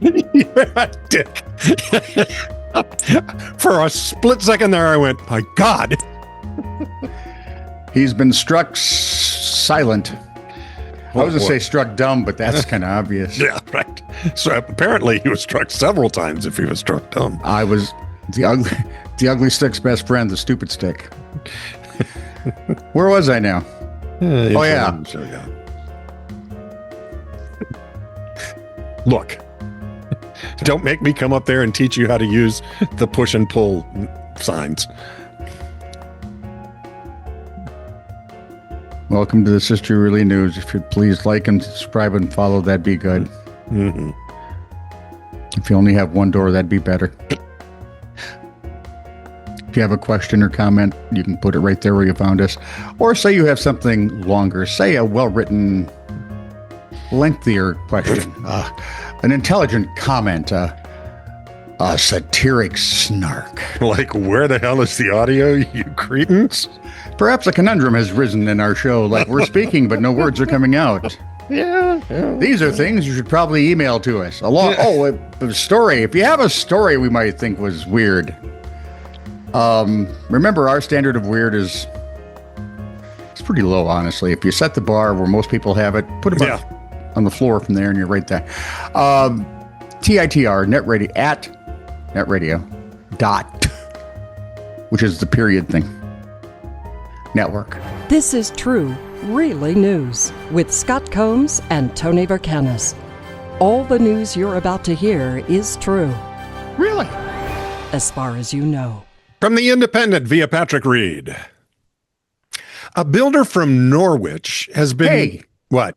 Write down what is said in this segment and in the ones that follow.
You're a dick. For a split second there, I went, my God. He's been struck silent. I was going to say struck dumb, but that's kind of obvious. Yeah, right. So apparently he was struck several times if he was struck dumb. I was the ugly stick's best friend, the stupid stick. Where was I now? Oh, yeah. Look, don't make me come up there and teach you how to use the push and pull signs. Welcome to the Sister Really News. If you'd please like and subscribe and follow, that'd be good. Mm-hmm. If you only have one door, that'd be better. If you have a question or comment, you can put it right there where you found us. Or say you have something longer. Say a well-written, lengthier question. An intelligent comment. A satiric snark. Like, where the hell is the audio, you cretins? Perhaps a conundrum has risen in our show. Like, we're speaking, but no words are coming out. Yeah. These are things you should probably email to us. A story. If you have a story we might think was weird. Remember, our standard of weird is it's pretty low, honestly. If you set the bar where most people have it, put it on the floor from there, and you're right there. TITR, netradio, at netradio, dot, which is the period thing, network. This is True, Really News with Scott Combs and Tony Vercanez. All the news you're about to hear is true. Really? As far as you know. From The Independent via Patrick Reed. A builder from Norwich has been... Hey! What?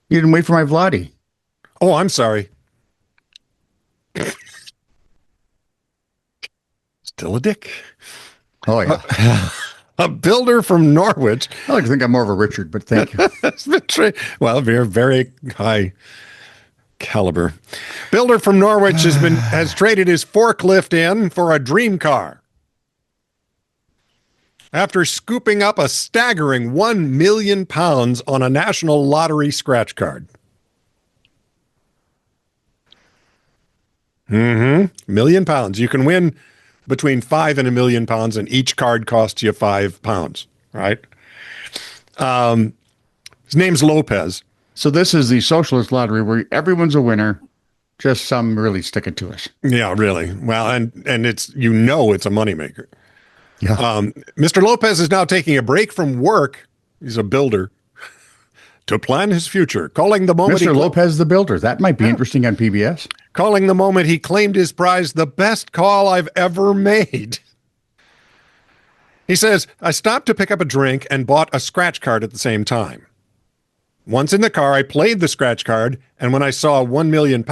You didn't wait for my Vladi. Oh, I'm sorry. Still a dick. Oh, yeah. A builder from Norwich. I like to think I'm more of a Richard, but thank you. Well, very, very high caliber. Builder from Norwich has traded his forklift in for a dream car. After scooping up a staggering £1 million on a national lottery scratch card. £1 million. You can win between £5 and £1 million, and each card costs you £5, right? His name's Lopez. So this is the socialist lottery where everyone's a winner, just some really stick it to us. Yeah, really. Well, and it's, it's a moneymaker. Yeah. Mr. Lopez is now taking a break from work. He's a builder to plan his future, calling the moment. Mr. Lopez, the builder. That might be interesting on PBS. Calling the moment he claimed his prize the best call I've ever made. He says, I stopped to pick up a drink and bought a scratch card at the same time. Once in the car, I played the scratch card, and when I saw £1 million,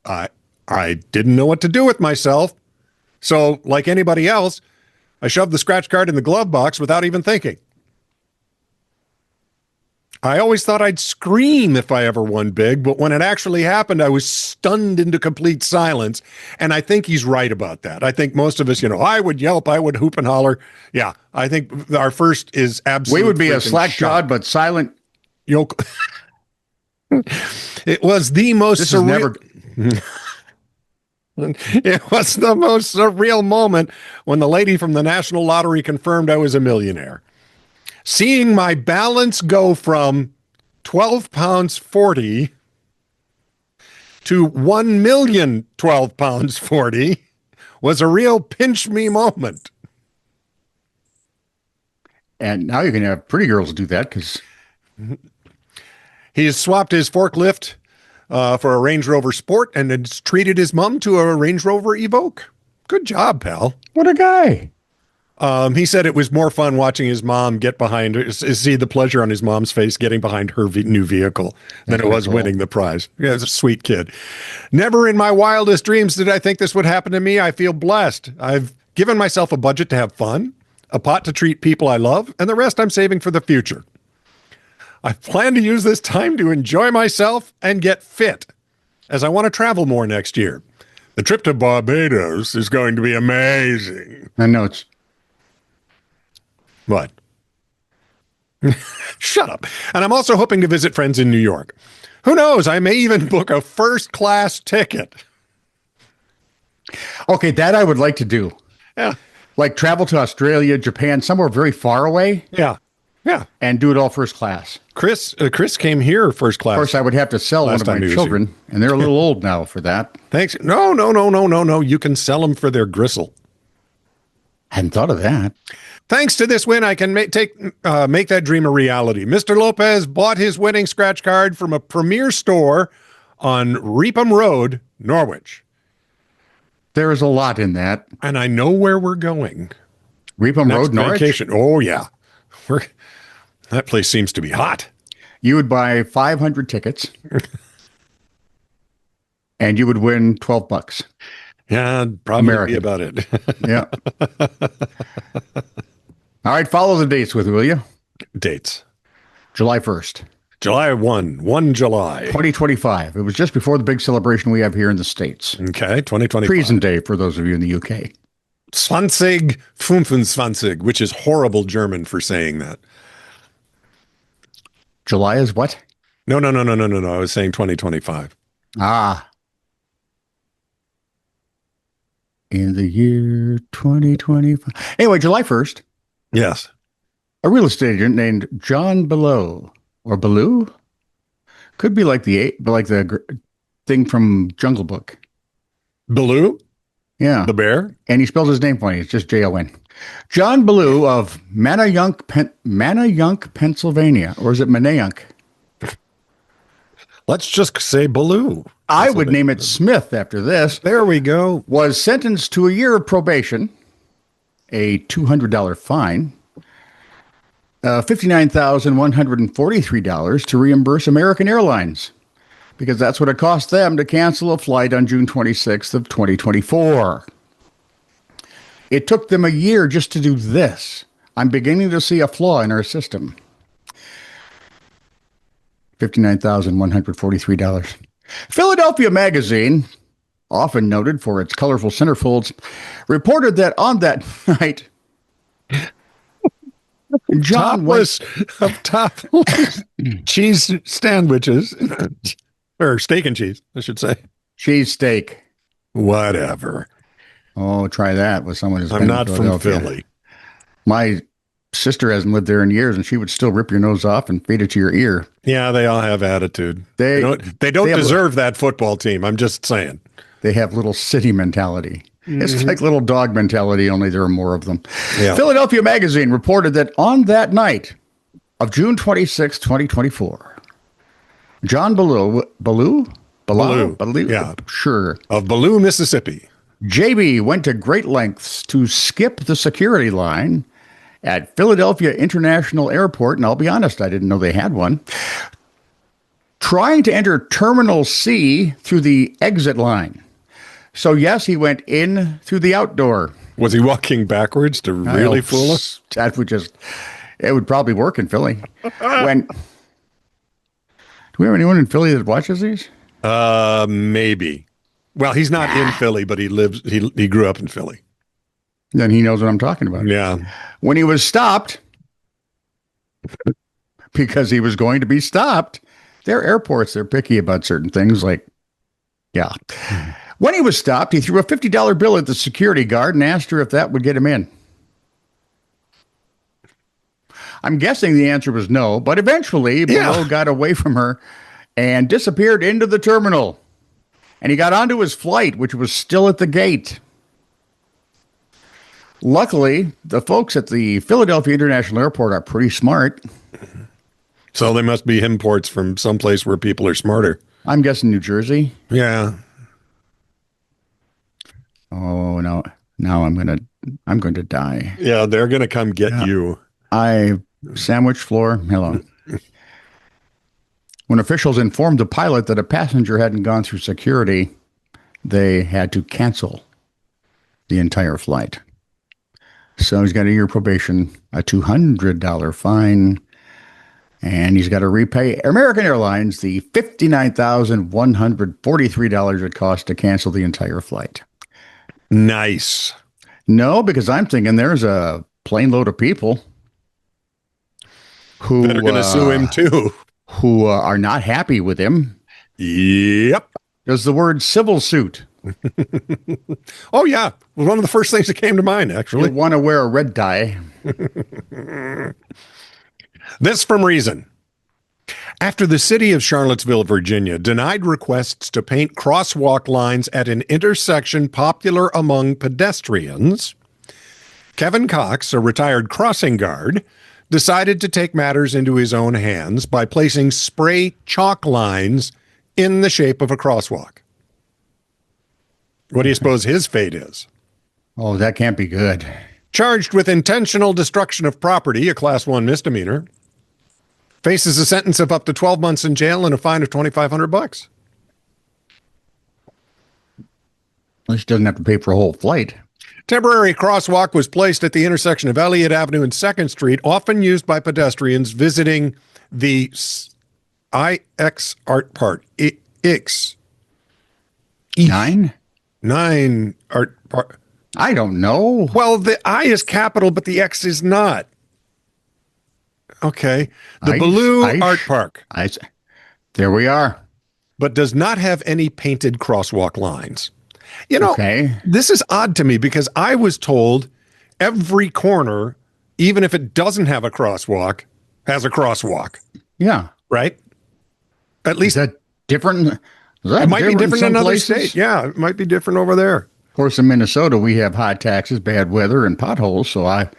I didn't know what to do with myself. So, like anybody else, I shoved the scratch card in the glove box without even thinking. I always thought I'd scream if I ever won big, but when it actually happened, I was stunned into complete silence, and I think he's right about that. I think most of us, I would yelp, I would hoop and holler. Yeah, I think our first is absolutely. We would be a slack-jawed but silent. It was the most It was the most surreal moment when the lady from the National Lottery confirmed I was a millionaire. Seeing my balance go from £12.40 to £1,012.40 was a real pinch me moment. And now you're going to have pretty girls do that because he has swapped his forklift for a Range Rover Sport and has treated his mom to a Range Rover Evoque. Good job, pal. What a guy. He said it was more fun watching his mom get behind her, see the pleasure on his mom's face getting behind her new vehicle than it was winning the prize. Yeah, he's a sweet kid. Never in my wildest dreams did I think this would happen to me. I feel blessed. I've given myself a budget to have fun, a pot to treat people I love, and the rest I'm saving for the future. I plan to use this time to enjoy myself and get fit, as I want to travel more next year. The trip to Barbados is going to be amazing. I know it's... What? Shut up. And I'm also hoping to visit friends in New York. Who knows? I may even book a first-class ticket. Okay, that I would like to do. Yeah. Like travel to Australia, Japan, somewhere very far away. Yeah. Yeah. And do it all first class. Chris came here first class. Of course, I would have to sell one of my children, and they're a little old now for that. Thanks. No. You can sell them for their gristle. Hadn't thought of that. Thanks to this win, I can make that dream a reality. Mr. Lopez bought his winning scratch card from a premier store on Reepham Road, Norwich. There is a lot in that. And I know where we're going. Reepham Road, Norwich? Vacation. Oh, yeah. That place seems to be hot. You would buy 500 tickets, and you would win $12. Yeah, probably be about it. Yeah. All right, follow the dates with, will you? Dates. July 1st. July 1 July. 2025. It was just before the big celebration we have here in the States. Okay, 2025. Present day for those of you in the UK. 2025, which is horrible German for saying that. July is what? No. I was saying 2025. Ah. In the year 2025. Anyway, July 1st. Yes. A real estate agent named John Below, or Baloo, could be like the thing from Jungle Book. Baloo? Yeah. The bear? And he spells his name funny. It's just Jon. John Baloo of Manayunk, Pennsylvania. Or is it Manayunk? Let's just say Baloo. I would name it Smith after this. There we go. Was sentenced to a year of probation, a $200 fine, $59,143 to reimburse American Airlines, because that's what it cost them to cancel a flight on June 26th of 2024. It took them a year just to do this. I'm beginning to see a flaw in our system. $59,143. Philadelphia Magazine, often noted for its colorful centerfolds, reported that on that night, John topless cheese sandwiches, or steak and cheese, I should say. Cheese steak. Whatever. Oh, try that with someone who's I'm not from Philly. My sister hasn't lived there in years, and she would still rip your nose off and feed it to your ear. Yeah, they all have attitude. They don't deserve that football team. I'm just saying. They have little city mentality. Mm-hmm. It's like little dog mentality, only there are more of them. Yeah. Philadelphia Magazine reported that on that night of June 26, 2024, John Baloo? Yeah. Sure. Of Baloo, Mississippi. JB went to great lengths to skip the security line at Philadelphia International Airport, and I'll be honest, I didn't know they had one, trying to enter Terminal C through the exit line. So, yes, he went in through the outdoor. Was he walking backwards to really fool us? It would probably work in Philly. Do we have anyone in Philly that watches these? Maybe. Well, he's not in Philly, but he grew up in Philly. Then he knows what I'm talking about. Yeah. When he was stopped, because he was going to be stopped, they're airports. They're picky about certain things like, yeah. When he was stopped, he threw a $50 bill at the security guard and asked her if that would get him in. I'm guessing the answer was no, but eventually Below got away from her and disappeared into the terminal. And he got onto his flight, which was still at the gate. Luckily, the folks at the Philadelphia International Airport are pretty smart. So they must be imports from someplace where people are smarter. I'm guessing New Jersey. Yeah. Oh, no. Now I'm going to die. Yeah, they're going to come get you. Sandwich floor. Hello. When officials informed the pilot that a passenger hadn't gone through security, they had to cancel the entire flight. So he's got a year probation, a $200 fine, and he's got to repay American Airlines the $59,143 it cost to cancel the entire flight. Nice. No, because I'm thinking there's a plane load of people who that are going to sue him too. Who are not happy with him. Yep. There's the word civil suit. Oh, yeah. Well, one of the first things that came to mind, actually. You want to wear a red tie. This from Reason. After the city of Charlottesville, Virginia, denied requests to paint crosswalk lines at an intersection popular among pedestrians, Kevin Cox, a retired crossing guard, decided to take matters into his own hands by placing spray chalk lines in the shape of a crosswalk. What do you suppose his fate is? Oh, that can't be good. Charged with intentional destruction of property, a Class 1 misdemeanor, faces a sentence of up to 12 months in jail and a fine of $2,500. At least he doesn't have to pay for a whole flight. Temporary crosswalk was placed at the intersection of Elliott Avenue and 2nd Street, often used by pedestrians visiting the IX Art Park. X. Nine Art Park. I don't know. Well, the I is capital, but the X is not. Okay. The Baloo Art Park. There we are. But does not have any painted crosswalk lines. You know, okay. This is odd to me because I was told every corner, even if it doesn't have a crosswalk, has a crosswalk. Yeah. Right? At least. Is that different? It might be different in another places? state. Yeah, it might be different over there. Of course, in Minnesota, we have high taxes, bad weather, and potholes, so I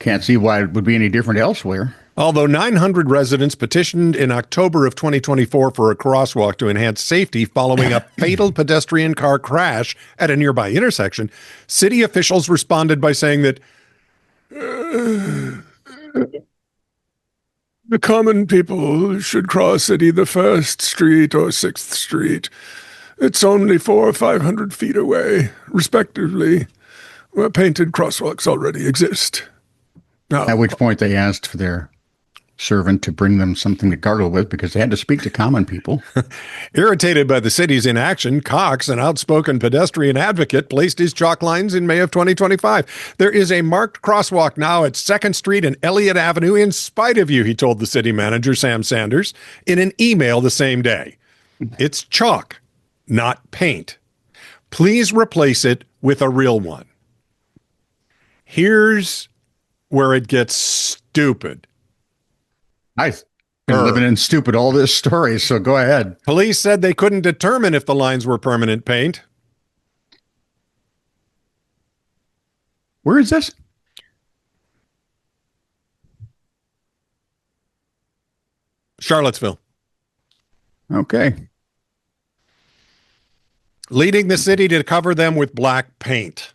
can't see why it would be any different elsewhere. Although 900 residents petitioned in October of 2024 for a crosswalk to enhance safety following a fatal pedestrian car crash at a nearby intersection, city officials responded by saying that the common people should cross at either 1st Street or 6th Street. It's only 400 or 500 feet away, respectively, where painted crosswalks already exist. Now, at which point they asked for their servant to bring them something to gargle with because they had to speak to common people. Irritated by the city's inaction, Cox, an outspoken pedestrian advocate, placed his chalk lines in May of 2025. There is a marked crosswalk now at 2nd Street and Elliott Avenue in spite of you, he told the city manager, Sam Sanders, in an email the same day. It's chalk, not paint. Please replace it with a real one. Here's where it gets stupid. I've been living in stupid all this story, so go ahead. Police said they couldn't determine if the lines were permanent paint. Where is this? Charlottesville. Okay. Leading the city to cover them with black paint.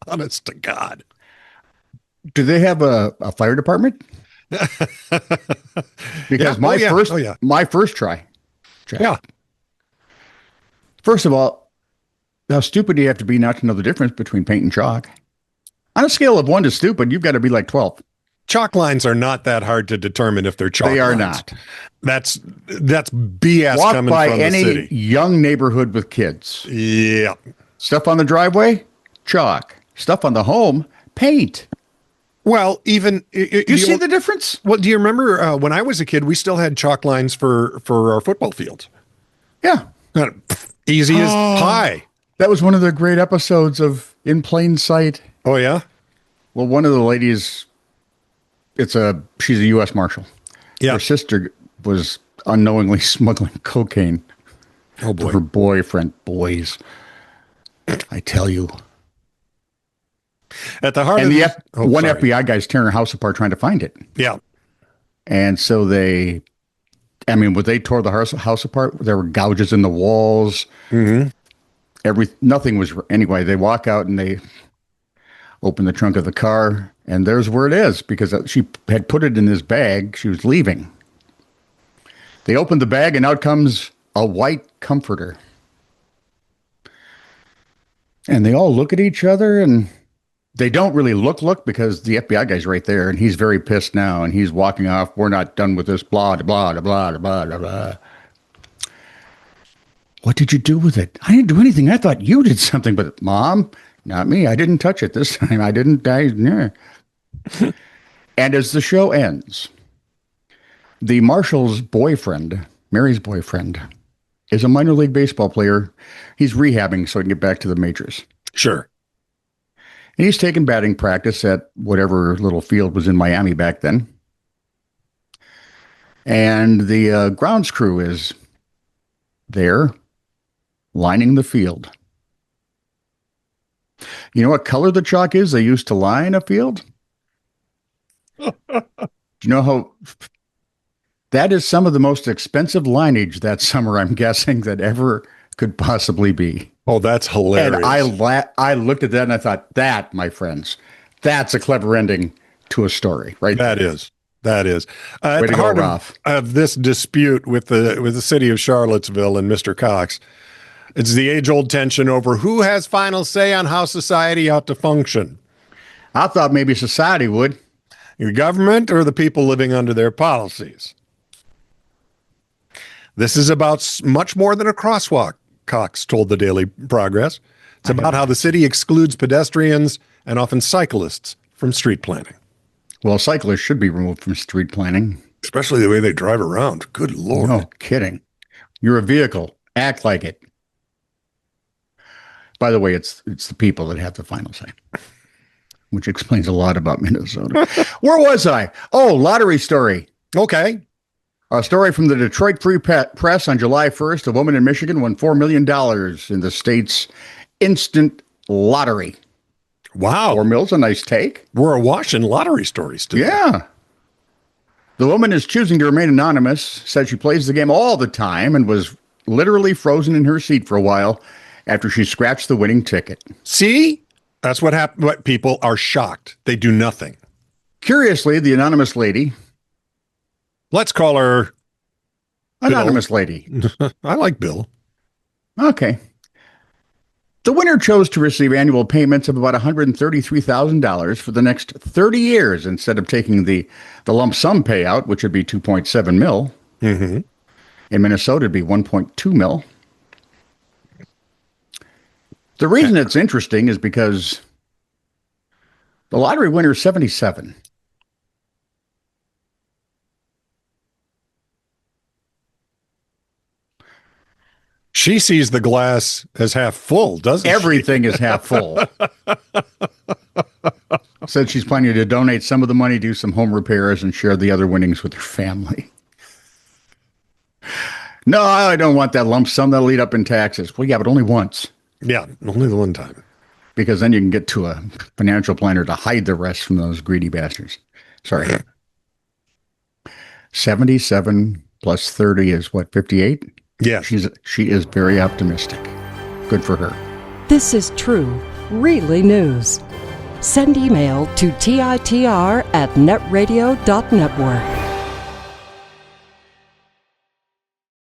Honest to God. Do they have a fire department? Because my first try. Yeah. First of all, how stupid do you have to be not to know the difference between paint and chalk? On a scale of 1 to stupid, you've got to be like 12. Chalk lines are not that hard to determine if they're chalk lines. They are not. That's BS Walk coming by from the any city. young neighborhood with kids. Yeah. Stuff on the driveway, chalk. Stuff on the home, paint. Well, even you see the difference? Well, do you remember when I was a kid, we still had chalk lines for our football fields? Yeah. Easy as pie. That was one of the great episodes of In Plain Sight. Oh, yeah? Well, one of the ladies, she's a U.S. Marshal. Yeah. Her sister was unknowingly smuggling cocaine. Oh, boy. To her boyfriend. Boys. I tell you. At the heart and of one FBI guy's tearing her house apart trying to find it. Yeah. And so when they tore the house apart, there were gouges in the walls. Mm-hmm. Nothing was, anyway, they walk out and they open the trunk of the car and there's where it is because she had put it in this bag. She was leaving. They opened the bag and out comes a white comforter. And they all look at each other and they don't really look because the FBI guy's right there and he's very pissed now and he's walking off. We're not done with this, blah, blah, blah, blah, blah, blah. What did you do with it? I didn't do anything. I thought you did something, but Mom, Not me. I didn't touch it this time. I didn't. Yeah. And as the show ends, the marshal's boyfriend, Mary's boyfriend, is a minor league baseball player. He's rehabbing so he can get back to the majors. Sure. And he's taking batting practice at whatever little field was in Miami back then. And the grounds crew is there lining the field. You know what color the chalk is they used to line a field? Do you know how? That is some of the most expensive lineage that summer, I'm guessing, that ever could possibly be. Oh, that's hilarious. And I looked at that and I thought, that, my friends, that's a clever ending to a story, right? That is. At Way the to go, heart Ralph. of this dispute with the city of Charlottesville and Mr. Cox, it's the age-old tension over who has final say on how society ought to function. I thought maybe society would. Your government or the people living under their policies. This is about much more than a crosswalk, Cox told the Daily Progress. It's about how the city excludes pedestrians and often cyclists from street planning. Well, cyclists should be removed from street planning. Especially the way they drive around. Good Lord. No kidding. You're a vehicle. Act like it. By the way, it's the people that have the final say, which explains a lot about Minnesota. Where was I? Oh, lottery story. Okay. A story from the Detroit Free Press on July 1st. A woman in Michigan won $4 million in the state's instant lottery. Wow. $4 million's a nice take. We're awash in lottery stories today. Yeah. The woman is choosing to remain anonymous, said she plays the game all the time and was literally frozen in her seat for a while after she scratched the winning ticket. See? That's what happened. What people are shocked. They do nothing. Curiously, the anonymous lady. Let's call her Anonymous lady. I like Bill. Okay. The winner chose to receive annual payments of about $133,000 for the next 30 years instead of taking the lump sum payout, which would be $2.7 million. Mm-hmm. In Minnesota, it'd be $1.2 million. The reason it's interesting is because the lottery winner is 77. She sees the glass as half full, doesn't Everything is half full. Said she's planning to donate some of the money, do some home repairs, and share the other winnings with her family. No, I don't want that lump sum. That'll eat up in taxes. Well, yeah, but only once. Yeah, only the one time. Because then you can get to a financial planner to hide the rest from those greedy bastards. Sorry. 77 plus 30 is what, 58? Yeah. She is very optimistic. Good for her. This is true, really news. Send email to TITR@netradio.network.